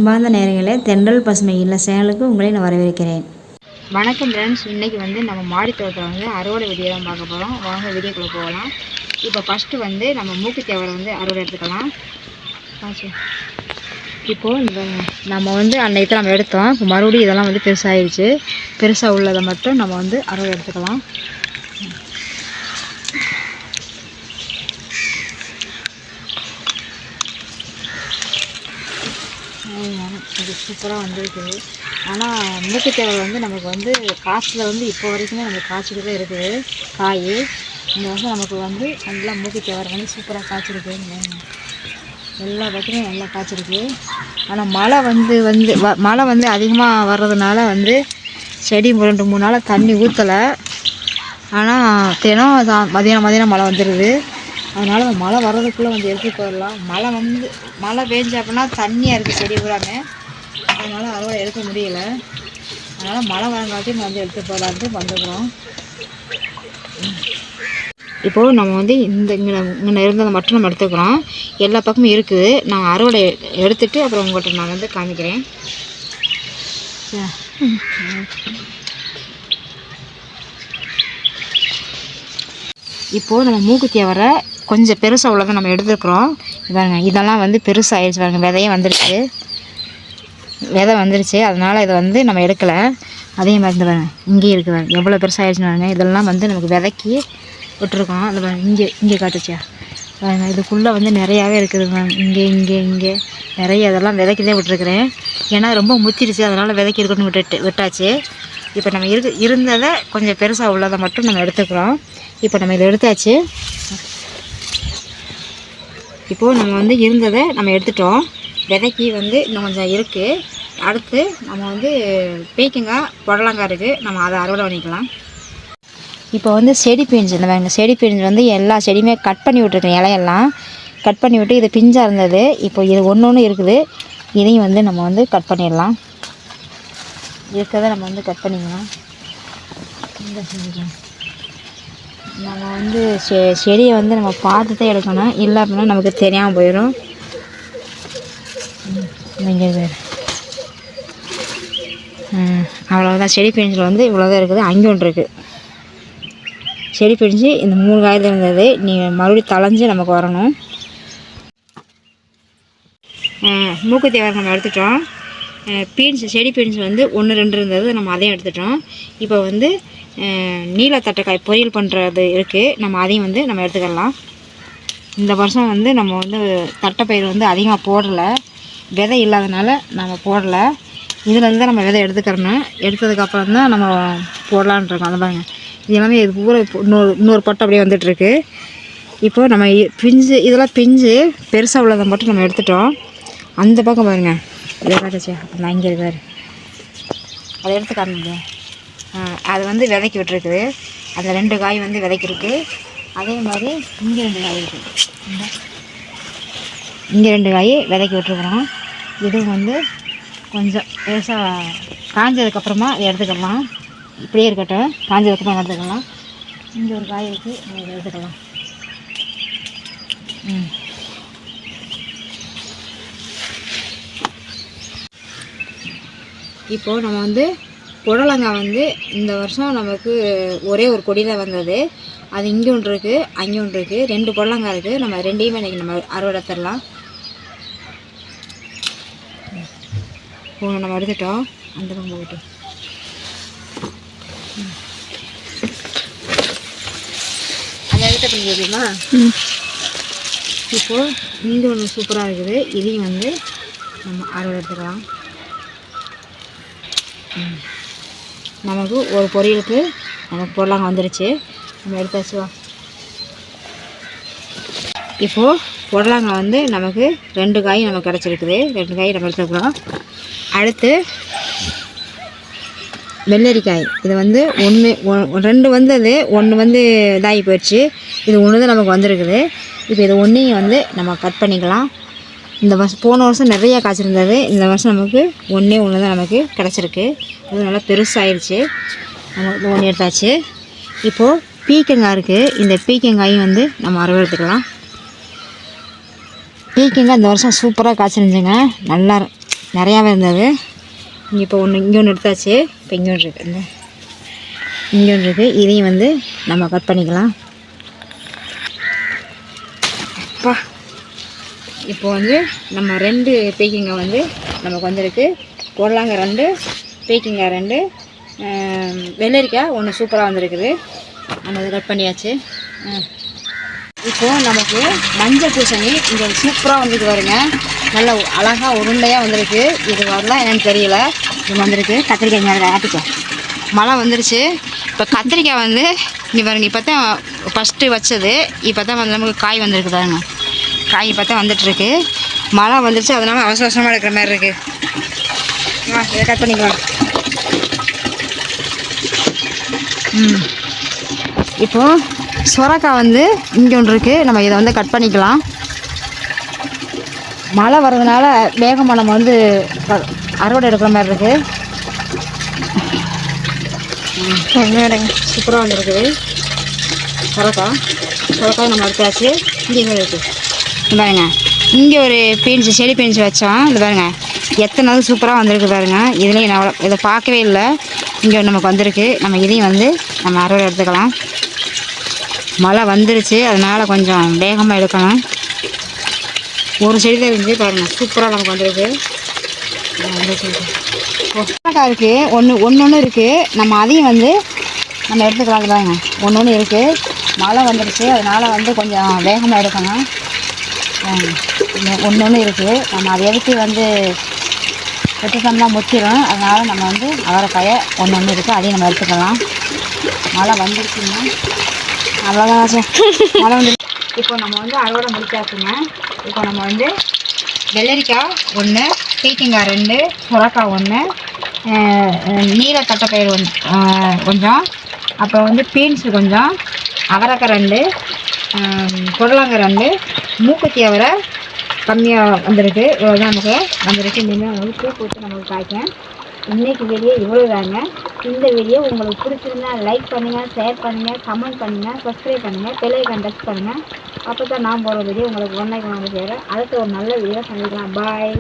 அன்பார்ந்த நேயர்களே, தென்றல் பசுமை இல்ல சேனலுக்கு உங்களை நான் வரவேற்கிறேன். வணக்கம் ஃப்ரெண்ட்ஸ். இன்றைக்கி நம்ம மாடி தோட்டத்தில் அறுவடை விதியை தான் பார்க்க போகிறோம். வாங்க வீடியோக்குள்ளே போகலாம். இப்போ ஃபஸ்ட்டு நம்ம மூக்குத்தேவரை அறுவடை எடுத்துக்கலாம். இப்போது நம்ம அன்னைக்கு நம்ம எடுத்தோம். இப்போ மறுபடியும் இதெல்லாம் பெருசாகிடுச்சு. பெருசாக உள்ளதை மட்டும் நம்ம அறுவடை எடுத்துக்கலாம். இது சூப்பராக வந்துருக்குது. ஆனால் மூக்குத்தேவரை நமக்கு காசில் இப்போ வரைக்குமே நமக்கு காய்ச்சிட்டு தான் இருக்குது காய். இந்த வருஷம் நமக்கு நல்லா மூக்குத்தேவரை சூப்பராக காய்ச்சிருக்கு. எல்லா பக்கமும் நல்லா காய்ச்சிருக்கு. ஆனால் மழை மழை அதிகமாக வர்றதுனால செடி 2-3 நாளாக தண்ணி ஊற்றலை. ஆனால் தினம் மதியானம் மழை வந்துடுது. அதனால் மழை வர்றதுக்குள்ளே எடுத்துகிட்டு போயிடலாம். மழை பெஞ்சு அப்படின்னா தண்ணியாக இருக்குது செடி பூராமே. அதனால் அறுவடை எடுக்க முடியல. அதனால் மழை வரங்காட்டியும் எடுத்து போகலான்ட்டு வந்துக்கிறோம். இப்போது நம்ம இங்கே இருந்ததை மட்டும் நம்ம எடுத்துக்கிறோம். எல்லா பக்கமும் இருக்குது. நான் அறுவடை எடுத்துகிட்டு அப்புறம் உங்கள்கிட்ட நான் காமிக்கிறேன். இப்போது நம்ம மூக்குத்தேவரை கொஞ்சம் பெருசாக உள்ளதை நம்ம எடுத்துக்கிறோம். இதாங்க, இதெல்லாம் பெருசாகிடுச்சு பாருங்க. விதையே வந்துடுச்சு. விதை வந்துடுச்சு. அதனால் இதை நம்ம எடுக்கலை. அதே மாதிரி இந்த பாருங்க, இங்கே இருக்குது பாருங்க, எவ்வளோ பெருசாகிடுச்சுன்னு பாருங்க. இதெல்லாம் நமக்கு விதைக்கி விட்டுருக்கோம். அந்த பாருங்க, இங்கே காட்டுச்சா பாருங்க. இதுக்குள்ளே நிறையாவே இருக்குதுங்க. இங்கே நிறைய இதெல்லாம் விதைக்கதே விட்டுருக்குறேன். ஏன்னா ரொம்ப முத்திடுச்சு. அதனால் விதைக்கி இருக்கணும்னு விட்டாச்சு. இப்போ நம்ம இருந்ததை கொஞ்சம் பெருசாக உள்ளதை மட்டும் நம்ம எடுத்துக்கிறோம். இப்போ நம்ம இதை எடுத்தாச்சு. இப்போது நம்ம இருந்ததை நம்ம எடுத்துட்டோம். விதைக்கி இன்னும் கொஞ்சம் இருக்குது. அடுத்து நம்ம பீக்கங்காய் புடலங்காய் இருக்குது. நம்ம அதை அறுவடை பண்ணிக்கலாம். இப்போ செடி பிஞ்சு இந்த செடி பிஞ்சு எல்லா செடியுமே கட் பண்ணி விட்டுருக்கேன். இலையெல்லாம் கட் பண்ணி விட்டு இது பிஞ்சாக இருந்தது. இப்போ இது ஒன்று இருக்குது. இதையும் நம்ம கட் பண்ணிடலாம். இருக்கிறத நம்ம கட் பண்ணிக்கலாம். இந்த செடிக்கலாம் நம்ம செடியை நம்ம பார்த்து தான் எடுக்கணும். இல்லை அப்படின்னா நமக்கு தெரியாமல் போயிடும். இங்கே அவ்வளோதான். செடி பிரிஞ்சில் இவ்வளோதான் இருக்குது. அங்கே ஒன்று இருக்குது. செடி பிரிஞ்சு இந்த 3 காயில் இருந்தது. நீங்கள் மறுபடியும் தளைஞ்சு நமக்கு வரணும். மூக்குத்தேவரை நம்ம எடுத்துட்டோம். செடி பீன்ஸ் 1-2 இருந்தது. நம்ம அதையும் எடுத்துட்டோம். இப்போ நீலத்தட்டைக்காய் பொரியல் பண்ணுறது இருக்குது. நம்ம அதையும் நம்ம எடுத்துக்கலாம். இந்த வருஷம் நம்ம தட்டைப்பயிர் அதிகமாக போடலை. விதை இல்லாதனால நம்ம போடலை. இதில் நம்ம விதை எடுத்துக்கிறோம். எடுத்ததுக்கப்புறம் தான் நம்ம போடலான் இருக்கோம். அந்த பாருங்க, இது எல்லாமே இது பூரா இன்னொரு பட்டை அப்படியே வந்துட்டுருக்கு. இப்போது நம்ம பிஞ்சு இதெல்லாம் பிஞ்சு பெருசாக உள்ளதை மட்டும் நம்ம எடுத்துட்டோம். அந்த பக்கம் பாருங்கள், இதை காட்டுச்சு. அப்புறம் இங்கே இருக்காரு, அதை எடுத்து காமிங்க. அது விதைக்கி விட்டுருக்குது. அந்த 2 காய் விதைக்கிருக்கு. அதே மாதிரி இங்கே 2 காய் இருக்குது. இங்கே 2 காய் விதைக்கி விட்டுருக்குறோம். இது கொஞ்சம் பெருசாக காஞ்சதுக்கப்புறமா அதை எடுத்துக்கலாம். இப்படியே இருக்கட்டும். காஞ்சதுக்கப்புறம் எடுத்துக்கலாம். இங்கே ஒரு காய் இருக்குது, அதை எடுத்துக்கலாம். இப்போது நம்ம புடலங்காய் இந்த வருஷம் நமக்கு ஒரே ஒரு கொடியில் வந்தது. அது இங்கே ஒன்று இருக்குது, அங்கே ஒன்று இருக்குது. 2 புடலங்காய் இருக்குது. நம்ம 2யுமே இன்றைக்கி நம்ம அறுவடை தரலாம். நம்ம எடுத்துட்டோம். அந்த பக்கம் போட்டு அதை எடுத்து பண்ணி தெரியுமா. இப்போது இங்கே ஒன்று சூப்பராக இருக்குது. இதையும் நம்ம அறுவடை எடுத்துக்கலாம். நமக்கு ஒரு பொரியலுக்கு நமக்கு புடலங்காய் வந்துடுச்சு. நம்ம எடுத்தாச்சு. இப்போது புடலங்காய் நமக்கு 2 காய் நமக்கு கிடச்சிருக்குது. 2 காய் நம்ம எடுத்துக்கிறோம். அடுத்து வெள்ளரிக்காய். இது 2 வந்தது. 1 இதாகி போயிடுச்சு. இது 1 தான் நமக்கு வந்திருக்குது. இப்போ இது 1ஐயும் நம்ம கட் பண்ணிக்கலாம். இந்த வருஷம் போன வருஷம் நிறையா காய்ச்சிருந்தது. இந்த வருஷம் நமக்கு 1 தான் நமக்கு கிடச்சிருக்கு. அது நல்லா பெருசாகிடுச்சு. நம்ம 1 எடுத்தாச்சு. இப்போது பீக்கங்காய் இருக்குது. இந்த பீக்கங்காயும் நம்ம அறுவடை எடுத்துக்கலாம். பீக்கங்காய் இந்த வருஷம் சூப்பராக காய்ச்சிருந்துச்சுங்க. நல்லா நிறையாவே இருந்தது. இங்கே இப்போ இங்கே ஒன்று எடுத்தாச்சு. இப்போ இங்கே ஒன்று இருக்குது, இங்கே ஒன்று இருக்குது. இதையும் வந்து நம்ம கட் பண்ணிக்கலாம். இப்போ வந்து நம்ம 2 பீக்கிங்காய் வந்து நமக்கு வந்திருக்கு. பொடலங்காய் 2, பீக்கிங்காய் 2, வெள்ளரிக்காய் 1 சூப்பராக வந்திருக்குது. நம்ம அதை கட் பண்ணியாச்சு. இப்போது நமக்கு மஞ்சள் பூசணி இங்கே சூப்பராக வந்துருக்கு பாருங்க. நல்ல அழகாக உருண்டையாக வந்திருக்கு. இது வரலாம் என்னென்னு தெரியல, இது வந்திருக்கு. கத்திரிக்காய் மேலே ஆட்டிக்கோ, மழை வந்துருச்சு. இப்போ கத்திரிக்காய் வந்து இங்கே பாருங்க, இப்போ தான் ஃபஸ்ட்டு வச்சது. இப்போ தான் வந்து நமக்கு காய் வந்திருக்கு பாருங்க. காய் இப்போ தான் வந்துட்டுருக்கு. மழை வந்துருச்சு, அதனால் அவசர அவசரமாக இருக்கிற மாதிரி இருக்குது. இதை கட் பண்ணிக்கலாம். இப்போது சுரக்காய் வந்து இங்கே ஒன்று இருக்குது. நம்ம இதை வந்து கட் பண்ணிக்கலாம். மழை வர்றதுனால வேகமாக நம்ம வந்து அறுவடை எடுக்கிற மாதிரி இருக்குது. சூப்பராக வந்துருக்குது சுரக்காய் நம்ம எடுத்தாச்சு. இங்கே இருக்குது பாருங்க. இங்கே ஒரு செடி பீன்ஸ் வச்சோம். இது பாருங்க எத்தனை நாள் சூப்பராக வந்திருக்கு பாருங்க. இதுலேயும் நான் இதை பார்க்கவே இல்லை. இங்கே நமக்கு வந்திருக்கு. நம்ம இதையும் வந்து நம்ம அறுவடை எடுத்துக்கலாம். மழை வந்துருச்சு, அதனால் கொஞ்சம் வேகமாக எடுக்கணும். ஒரு செடி தான் இருந்துச்சு பாருங்கள், சூப்பராக நமக்கு வந்திருக்கு. சுரக்காய் இருக்குது, ஒன்று இருக்குது. நம்ம அதையும் வந்து நம்ம எடுத்துக்கலாம் பாருங்க. ஒன்று இருக்குது. மழை வந்துருச்சு, அதனால் வந்து கொஞ்சம் வேகமாக எடுக்கணும். ஒன்று இருக்குது. நம்ம அதை எடுத்து வந்து வெட்டுட்டோம்னா முத்திரும். அதனால் நம்ம வந்து அவரைக்காயை ஒன்று இருக்குது, அதையும் நம்ம எடுத்துக்கலாம். மழை வந்துருச்சுன்னா அவ்வளோதான் சார், மழை வந்து. இப்போ நம்ம வந்து அறுவடை முடிச்சாச்சுங்க. இப்போ நம்ம வந்து வெள்ளரிக்காய் 1, பீக்கிங்காய் 2, சுரக்காய் 1, நீல தட்டைப்பயிறு கொஞ்சம், அப்புறம் வந்து பீன்ஸு கொஞ்சம், அவரைக்காய் 2, புடலங்காய் 2, மூக்குத்தி அவரை கம்மியாக வந்திருக்கு. இவ்வளோதான் நமக்கு வந்திருக்கு. இனிமேல் வந்து பூ போட்டு நமக்கு காய்க்கும். இன்றைக்கி வீடியோ இவ்வளோ தாங்க. இந்த வீடியோ உங்களுக்கு பிடிச்சிருந்தா லைக் பண்ணுங்கள், ஷேர் பண்ணுங்கள், கமெண்ட் பண்ணுங்கள், சப்ஸ்கிரைப் பண்ணுங்கள், பெல் ஐகான் டச் பண்ணுங்கள். அப்போ தான் நான் போகிற வீடியோ உங்களுக்கு ஒன்றைக்கு வந்து சேரும். அடுத்த ஒரு நல்ல வீடியோ சந்திக்கலாம். பாய்.